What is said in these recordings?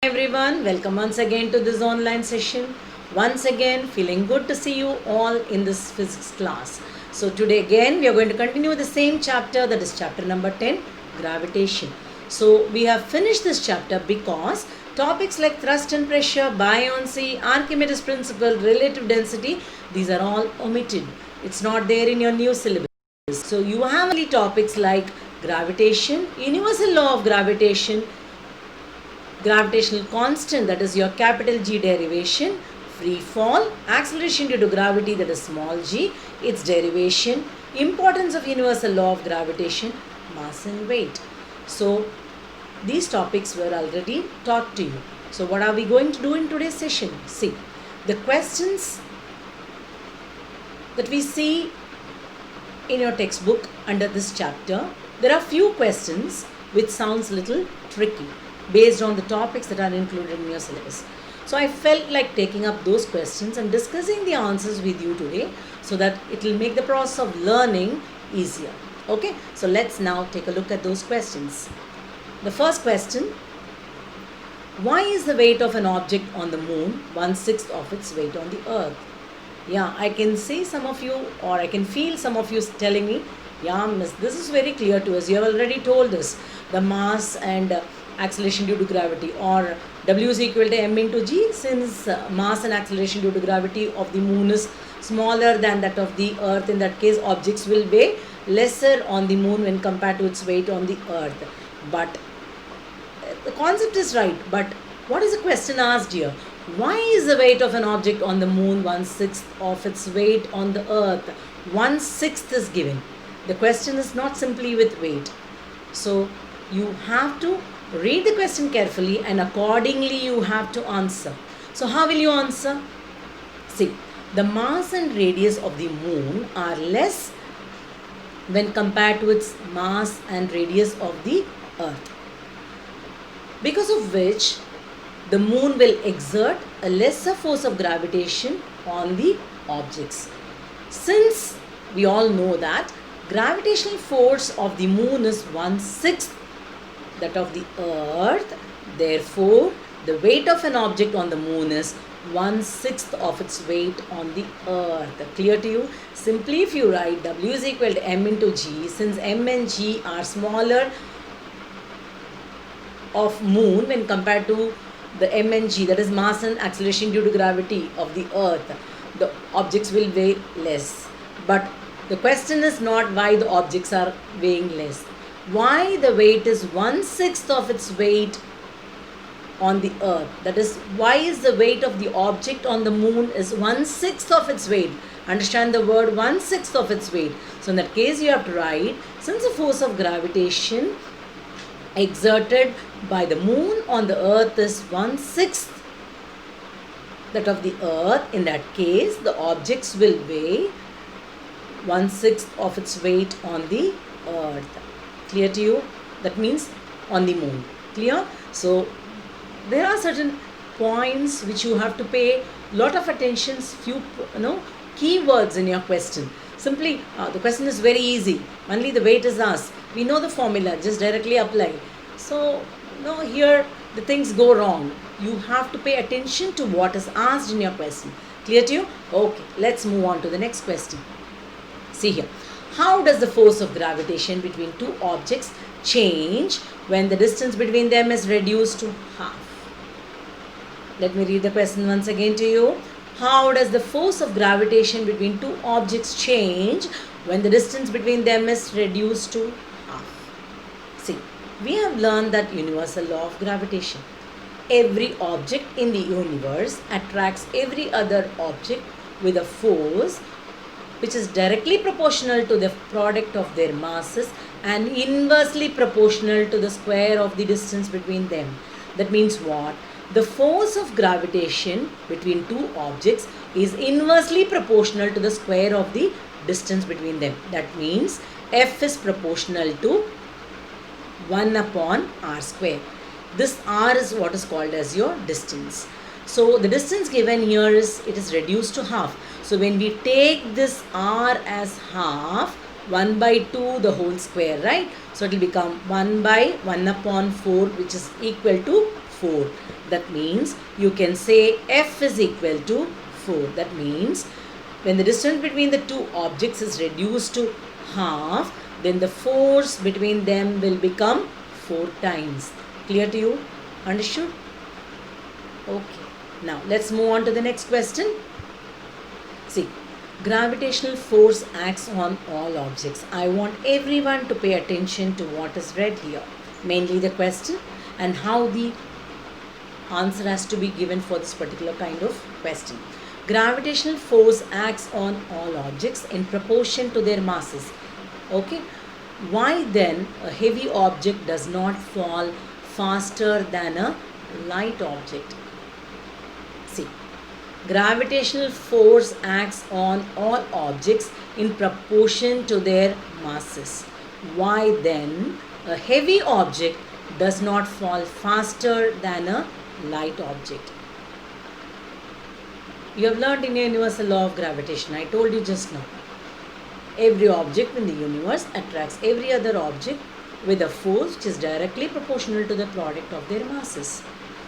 Everyone, welcome once again to this online session. Once again, feeling good to see you all in this physics class. So, today again, we are going to continue the same chapter, that is chapter number 10, gravitation. So, we have finished this chapter because topics like thrust and pressure, buoyancy, Archimedes principle, relative density, these are all omitted. It's not there in your new syllabus. So, you have only topics like gravitation, universal law of gravitation, gravitational constant, that is your capital G derivation, free fall, acceleration due to gravity, that is small g, its derivation, importance of universal law of gravitation, mass and weight. So these topics were already taught to you. So what are we going to do in today's session? See, the questions that we see in your textbook under this chapter, there are few questions which sounds little tricky based on the topics that are included in your syllabus. So I felt like taking up those questions and discussing the answers with you today so that it will make the process of learning easier. Okay, so let's now take a look at those questions. The first question: why is the weight of an object on the moon 1/6 of its weight on the earth? Yeah, I can see some of you, or I can feel some of you telling me, yeah, miss, this is very clear to us. You have already told us the mass and acceleration due to gravity, or W is equal to m into g, since mass and acceleration due to gravity of the moon is smaller than that of the earth. In that case, objects will weigh lesser on the moon when compared to its weight on the earth. But the concept is right, but what is the question asked here? Why is the weight of an object on the moon 1/6 of its weight on the earth? 1/6 is given. The question is not simply with weight. So you have to read the question carefully and accordingly you have to answer. So how will you answer? See, the mass and radius of the moon are less when compared to its mass and radius of the earth, because of which the moon will exert a lesser force of gravitation on the objects. Since we all know that gravitational force of the moon is 1/6 that of the earth, therefore the weight of an object on the moon is 1/6 of its weight on the earth. Clear to you? Simply if you write W is equal to m into g, since m and g are smaller of moon when compared to the m and g, that is mass and acceleration due to gravity of the earth, the objects will weigh less. But the question is not why the objects are weighing less. Why the weight is 1/6 of its weight on the earth. That is, why is the weight of the object on the moon is 1/6 of its weight. Understand the word 1/6 of its weight. So in that case you have to write, since the force of gravitation exerted by the moon on the earth is 1/6 that of the earth, in that case the objects will weigh 1/6 of its weight on the earth. Clear to you? That means on the moon. Clear? So there are certain points which you have to pay lot of attention, few keywords in your question. Simply the question is very easy. Only the weight is asked. We know the formula, just directly apply. So here the things go wrong. You have to pay attention to what is asked in your question. Clear to you? Okay, let's move on to the next question. See here. How does the force of gravitation between two objects change when the distance between them is reduced to half? Let me read the question once again to you. How does the force of gravitation between two objects change when the distance between them is reduced to half? See, we have learned that universal law of gravitation. Every object in the universe attracts every other object with a force which is directly proportional to the product of their masses and inversely proportional to the square of the distance between them. That means what? The force of gravitation between two objects is inversely proportional to the square of the distance between them. That means F is proportional to 1 upon r square. This r is what is called as your distance. So the distance given here is, it is reduced to half. So when we take this r as half, 1 by 2 the whole square, right? So it will become 1 by 1 upon 4, which is equal to 4. That means you can say F is equal to 4. That means when the distance between the two objects is reduced to half, then the force between them will become 4 times. Clear to you? Understood? Okay. Now let's move on to the next question. See, gravitational force acts on all objects. I want everyone to pay attention to what is read here. Mainly the question and how the answer has to be given for this particular kind of question. Gravitational force acts on all objects in proportion to their masses. Okay. Why then a heavy object does not fall faster than a light object? See, gravitational force acts on all objects in proportion to their masses. Why then a heavy object does not fall faster than a light object? You have learned in your universal law of gravitation. I told you just now. Every object in the universe attracts every other object with a force which is directly proportional to the product of their masses.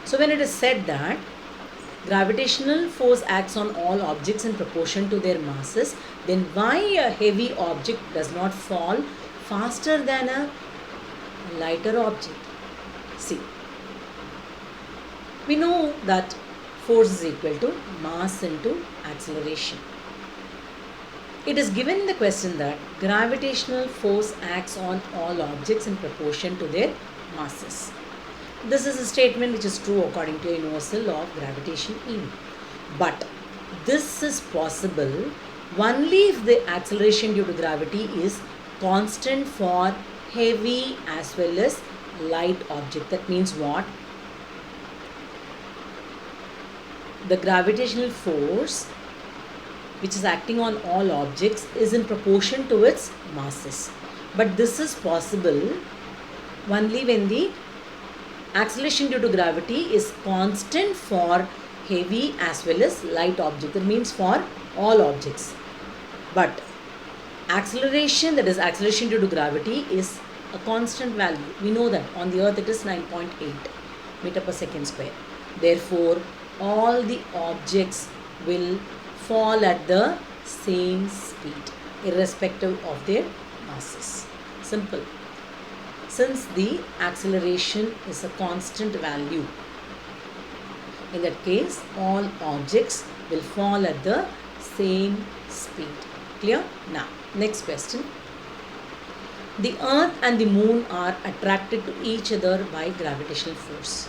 So when it is said that gravitational force acts on all objects in proportion to their masses, then why a heavy object does not fall faster than a lighter object? See, we know that force is equal to mass into acceleration. It is given in the question that gravitational force acts on all objects in proportion to their masses. This is a statement which is true according to universal law of gravitation even. But this is possible only if the acceleration due to gravity is constant for heavy as well as light object. That means what? The gravitational force which is acting on all objects is in proportion to its masses. But this is possible only when the acceleration due to gravity is constant for heavy as well as light object. That means for all objects. But acceleration, that is acceleration due to gravity, is a constant value. We know that on the earth it is 9.8 meter per second square. Therefore, all the objects will fall at the same speed irrespective of their masses. Simple. Since the acceleration is a constant value, in that case all objects will fall at the same speed. Clear? Now, next question. The earth and the moon are attracted to each other by gravitational force.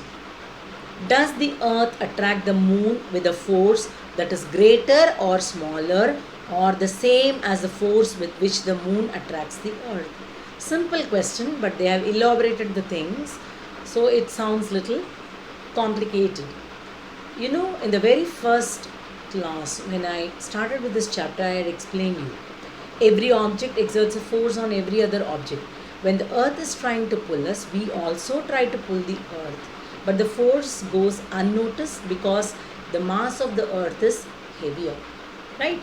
Does the earth attract the moon with a force that is greater or smaller or the same as the force with which the moon attracts the earth? Simple question, but they have elaborated the things, so it sounds little complicated. You know, in the very first class, when I started with this chapter, I had explained you. Every object exerts a force on every other object. When the earth is trying to pull us, we also try to pull the earth. But the force goes unnoticed because the mass of the earth is heavier. Right?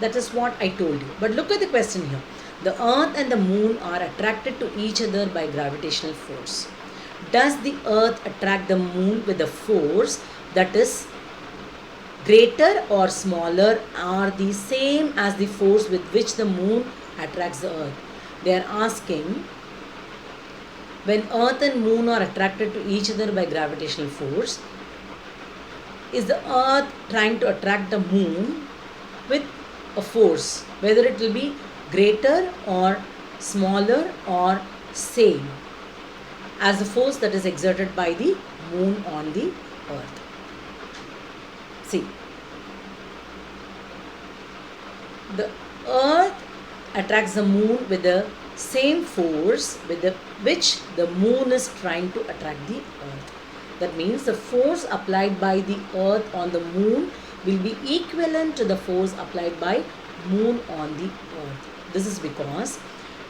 That is what I told you. But look at the question here. The earth and the moon are attracted to each other by gravitational force. Does the earth attract the moon with a force that is greater or smaller or the same as the force with which the moon attracts the earth? They are asking, when earth and moon are attracted to each other by gravitational force, is the earth trying to attract the moon with a force, whether it will be greater or smaller or same as the force that is exerted by the moon on the earth? See, the earth attracts the moon with the same force with which the moon is trying to attract the earth. That means the force applied by the earth on the moon will be equivalent to the force applied by moon on the earth. This is because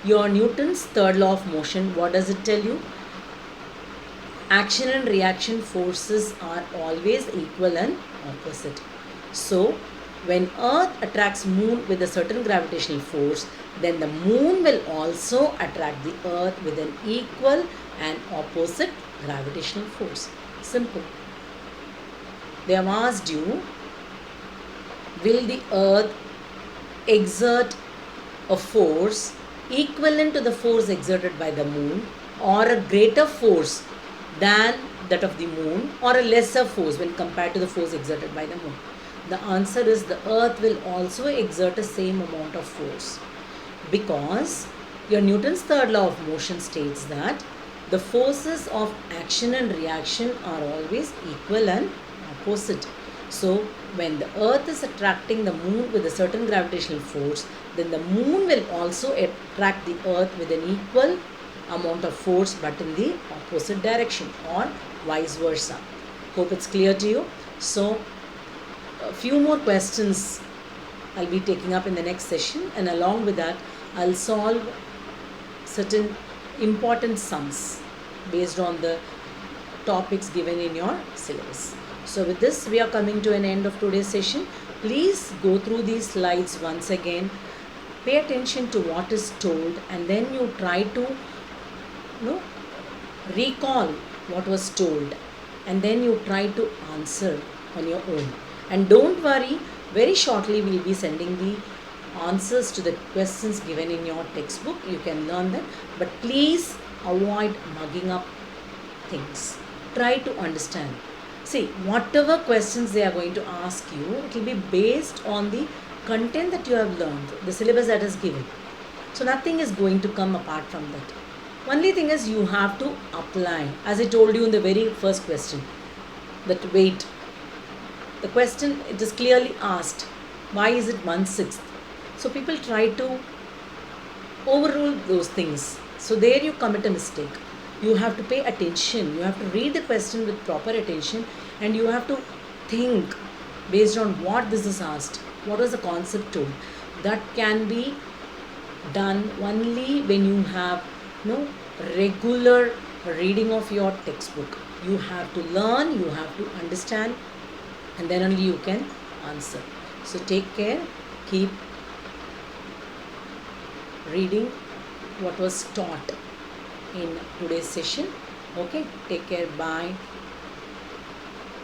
your Newton's third law of motion, what does it tell you? Action and reaction forces are always equal and opposite. So, when earth attracts moon with a certain gravitational force, then the moon will also attract the earth with an equal and opposite gravitational force. Simple. They have asked you, will the earth exert a force equivalent to the force exerted by the moon, or a greater force than that of the moon, or a lesser force when compared to the force exerted by the moon? The answer is the earth will also exert the same amount of force, because your Newton's third law of motion states that the forces of action and reaction are always equal and opposite. So when the earth is attracting the moon with a certain gravitational force, then the moon will also attract the earth with an equal amount of force but in the opposite direction, or vice versa. Hope it's clear to you. So a few more questions I'll be taking up in the next session, and along with that I'll solve certain important sums based on the topics given in your syllabus. So with this, we are coming to an end of today's session. Please go through these slides once again, pay attention to what is told, and then you try to recall what was told, and then you try to answer on your own. And don't worry, very shortly we'll be sending the answers to the questions given in your textbook. You can learn that, but please avoid mugging up things. Try to understand. See, whatever questions they are going to ask you, it will be based on the content that you have learned, the syllabus that is given. So nothing is going to come apart from that. Only thing is you have to apply. As I told you in the very first question, that weight. The question, it is clearly asked, why is it 1/6? So people try to overrule those things. So there you commit a mistake. You have to pay attention. You have to read the question with proper attention, and you have to think based on what this is asked. What was the concept told? That can be done only when you have regular reading of your textbook. You have to learn, you have to understand, and then only you can answer. So take care. Keep reading what was taught in today's session. Okay, take care. Bye.